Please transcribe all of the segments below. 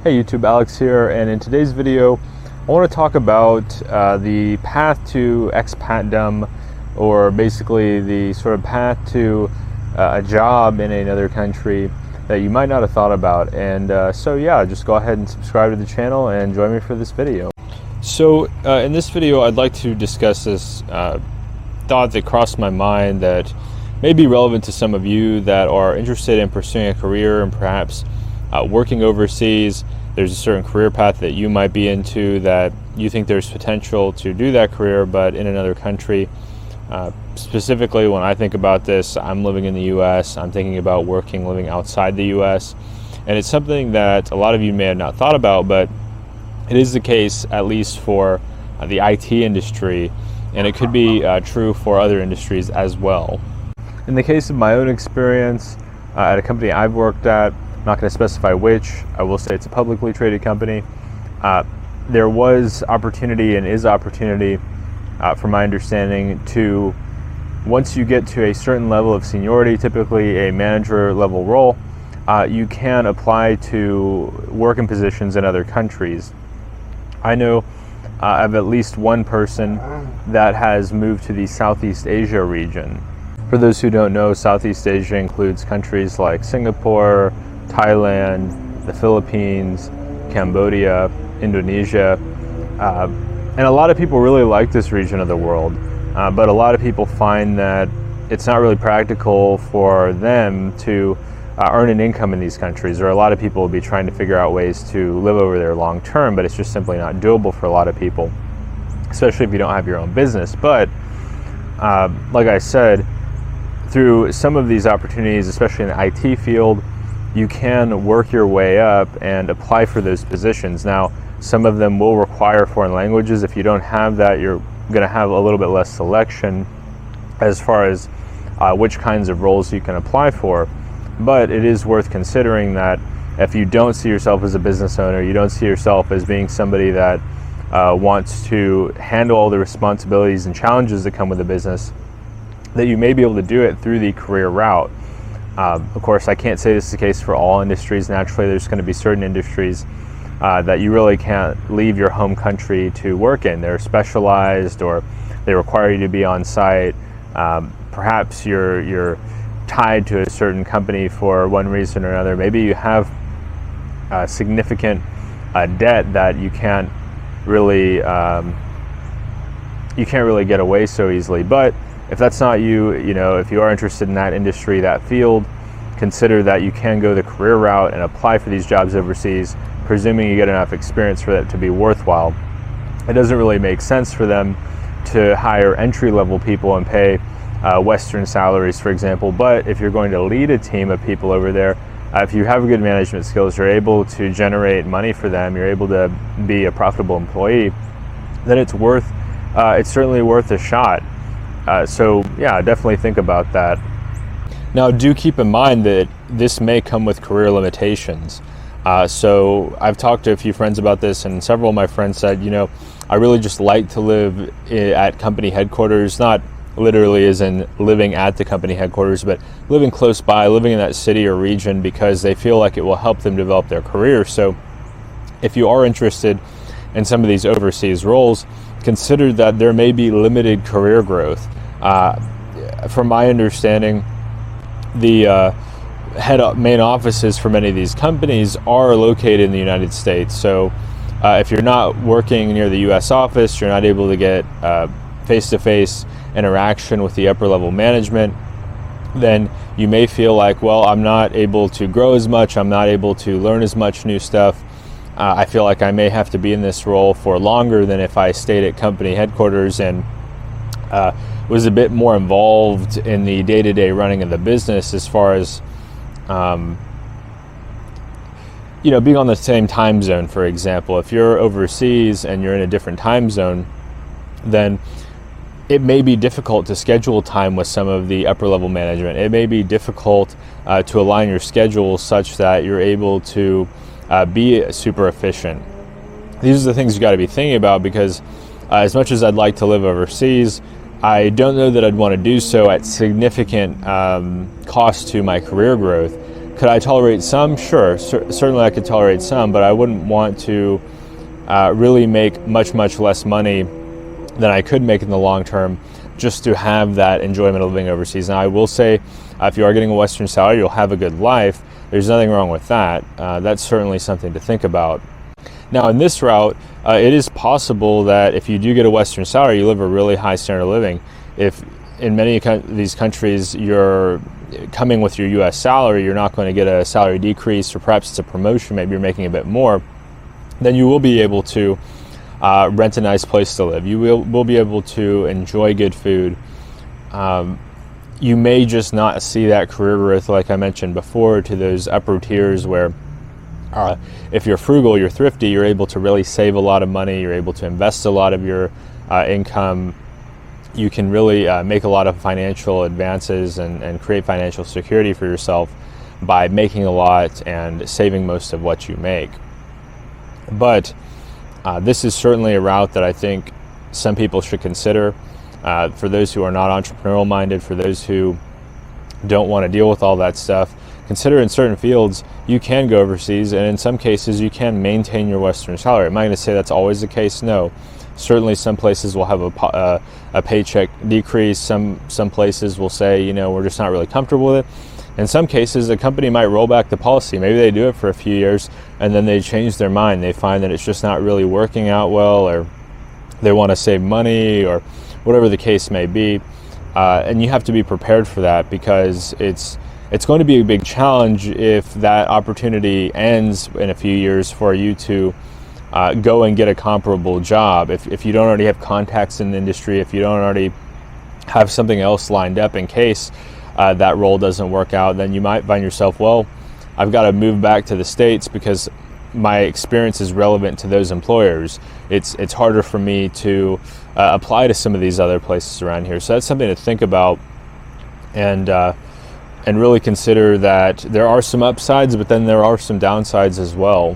Hey YouTube, Alex here, and in today's video I want to talk about the path to expatdom, or basically the sort of path to a job in another country that you might not have thought about. And so yeah, just go ahead and subscribe to the channel and join me for this video. So in this video I'd like to discuss this thought that crossed my mind that may be relevant to some of you that are interested in pursuing a career and perhaps working overseas. There's a certain career path that you might be into that you think there's potential to do that career, but in another country. Specifically, when I think about this, I'm living in the US, I'm thinking about living outside the US, and it's something that a lot of you may have not thought about, but it is the case at least for the IT industry, and it could be true for other industries as well. In the case of my own experience at a company I've worked at, I'm not going to specify which, I will say it's a publicly traded company, there was opportunity and is opportunity, from my understanding, to, once you get to a certain level of seniority, typically a manager level role, you can apply to work in positions in other countries. I know of at least one person that has moved to the Southeast Asia region. For those who don't know, Southeast Asia includes countries like Singapore, Thailand, the Philippines, Cambodia, Indonesia, and a lot of people really like this region of the world, but a lot of people find that it's not really practical for them to earn an income in these countries, or a lot of people will be trying to figure out ways to live over there long term, but it's just simply not doable for a lot of people, especially if you don't have your own business. But like I said, through some of these opportunities, especially in the IT field, you can work your way up and apply for those positions. Now, some of them will require foreign languages. If you don't have that, you're going to have a little bit less selection as far as which kinds of roles you can apply for. But it is worth considering that if you don't see yourself as a business owner, you don't see yourself as being somebody that wants to handle all the responsibilities and challenges that come with a business, that you may be able to do it through the career route. Of course, I can't say this is the case for all industries. Naturally, there's going to be certain industries that you really can't leave your home country to work in. They're specialized, or they require you to be on site. Perhaps you're tied to a certain company for one reason or another. Maybe you have significant debt that you can't really get away so easily. But if that's not you, if you are interested in that industry, that field, consider that you can go the career route and apply for these jobs overseas, presuming you get enough experience for that to be worthwhile. It doesn't really make sense for them to hire entry-level people and pay Western salaries, for example. But if you're going to lead a team of people over there, if you have good management skills, you're able to generate money for them, you're able to be a profitable employee, then it's certainly worth a shot. So yeah, definitely think about that. Now, do keep in mind that this may come with career limitations. So I've talked to a few friends about this, and several of my friends said, I really just like to live at company headquarters, not literally as in living at the company headquarters, but living close by, living in that city or region, because they feel like it will help them develop their career. So if you are interested in some of these overseas roles, consider that there may be limited career growth. From my understanding, the main offices for many of these companies are located in the United States. So if you're not working near the US office, you're not able to get face-to-face interaction with the upper level management, then you may feel like, well, I'm not able to grow as much, I'm not able to learn as much new stuff. I feel like I may have to be in this role for longer than if I stayed at company headquarters and was a bit more involved in the day-to-day running of the business, as far as being on the same time zone. For example, if you're overseas and you're in a different time zone, then it may be difficult to schedule time with some of the upper level management. It may be difficult to align your schedule such that you're able to be super efficient. These are the things you got to be thinking about, because as much as I'd like to live overseas, I don't know that I'd want to do so at significant cost to my career growth, Could I tolerate some? Sure, certainly I could tolerate some, but I wouldn't want to really make much less money than I could make in the long term just to have that enjoyment of living overseas. Now I will say, if you are getting a Western salary, you'll have a good life. There's nothing wrong with that. That's certainly something to think about. Now in this route, it is possible that if you do get a Western salary, you live a really high standard of living. If in many of these countries you're coming with your U.S. salary, you're not going to get a salary decrease, or perhaps it's a promotion, maybe you're making a bit more, then you will be able to rent a nice place to live. You will be able to enjoy good food. You may just not see that career growth, like I mentioned before, to those upper tiers where if you're frugal, you're thrifty, you're able to really save a lot of money, you're able to invest a lot of your income. You can really make a lot of financial advances and create financial security for yourself by making a lot and saving most of what you make. But this is certainly a route that I think some people should consider. For those who are not entrepreneurial minded, for those who don't want to deal with all that stuff, consider in certain fields you can go overseas, and in some cases you can maintain your Western salary. Am I going to say that's always the case? No. Certainly some places will have a paycheck decrease. Some places will say, you know, we're just not really comfortable with it. In some cases, a company might roll back the policy. Maybe they do it for a few years and then they change their mind. They find that it's just not really working out well, or they want to save money, or whatever the case may be. And you have to be prepared for that, because it's going to be a big challenge if that opportunity ends in a few years for you to go and get a comparable job. If you don't already have contacts in the industry, if you don't already have something else lined up in case that role doesn't work out, then you might find yourself, well, I've got to move back to the States because my experience is relevant to those employers. It's harder for me to apply to some of these other places around here. So that's something to think about, and really consider that there are some upsides, but then there are some downsides as well.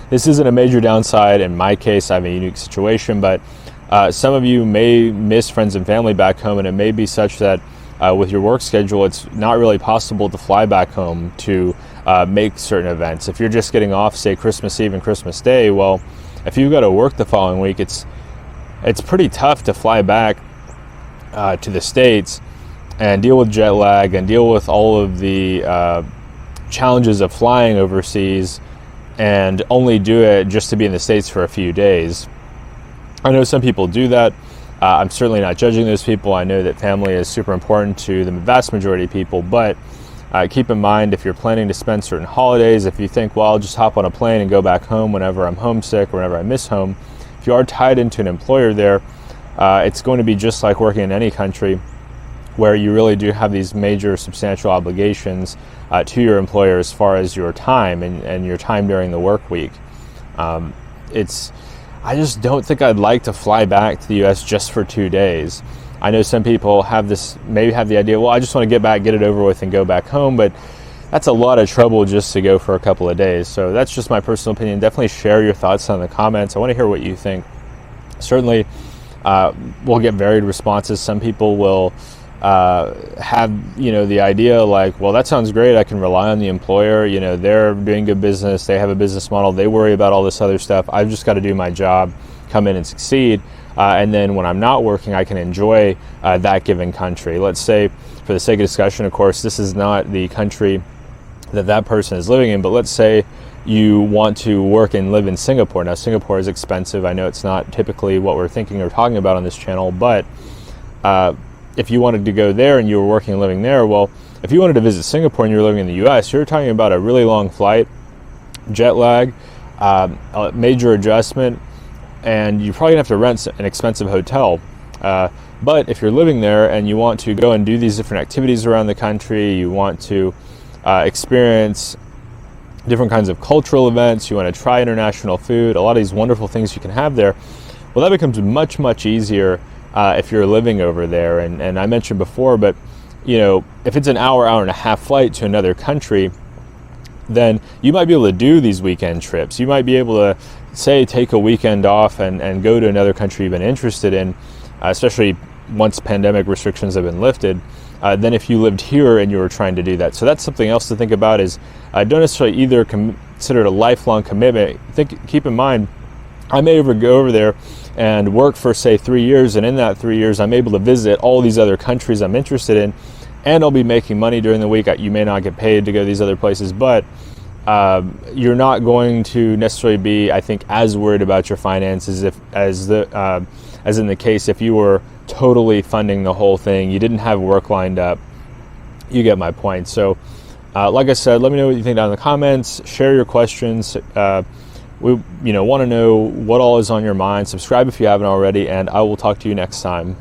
This isn't a major downside in my case. I have a unique situation, but some of you may miss friends and family back home, and it may be such that with your work schedule, it's not really possible to fly back home to make certain events. If you're just getting off, say Christmas Eve and Christmas Day, well, if you've got to work the following week, it's pretty tough to fly back to the States and deal with jet lag and deal with all of the challenges of flying overseas and only do it just to be in the States for a few days. I know some people do that. I'm certainly not judging those people. I know that family is super important to the vast majority of people, but keep in mind, if you're planning to spend certain holidays, if you think, well, I'll just hop on a plane and go back home whenever I'm homesick or whenever I miss home, if you are tied into an employer there, it's going to be just like working in any country, where you really do have these major substantial obligations to your employer as far as your time and your time during the work week. I just don't think I'd like to fly back to the U.S. just for 2 days. I know some people maybe have the idea, well, I just want to get back, get it over with, and go back home, but that's a lot of trouble just to go for a couple of days. So that's just my personal opinion. Definitely share your thoughts in the comments. I want to hear what you think. Certainly, we'll get varied responses. Some people will have, the idea like, well, that sounds great. I can rely on the employer. They're doing good business. They have a business model. They worry about all this other stuff. I've just got to do my job, come in and succeed. And then when I'm not working, I can enjoy that given country. Let's say, for the sake of discussion, of course, this is not the country that person is living in, but let's say you want to work and live in Singapore. Now, Singapore is expensive. I know it's not typically what we're thinking or talking about on this channel, but if you wanted to go there and you were working and living there, well, if you wanted to visit Singapore and you're living in the U.S., you're talking about a really long flight, jet lag, a major adjustment, and you're probably going to have to rent an expensive hotel. But if you're living there and you want to go and do these different activities around the country, you want to experience different kinds of cultural events, you want to try international food, a lot of these wonderful things you can have there, well, that becomes much, much easier if you're living over there. And I mentioned before, but if it's an hour and a half flight to another country, then you might be able to do these weekend trips. You might be able to, say, take a weekend off and go to another country you've been interested in, especially once pandemic restrictions have been lifted, than if you lived here and you were trying to do that. So that's something else to think about, is don't necessarily either consider it a lifelong commitment. Keep in mind, I may go over there and work for, say, 3 years, and in that 3 years I'm able to visit all these other countries I'm interested in, and I'll be making money during the week. You may not get paid to go to these other places, but you're not going to necessarily be, I think, as worried about your finances as in the case if you were totally funding the whole thing, you didn't have work lined up. You get my point. So like I said, let me know what you think down in the comments. Share your questions. We want to know what all is on your mind. Subscribe if you haven't already, and I will talk to you next time.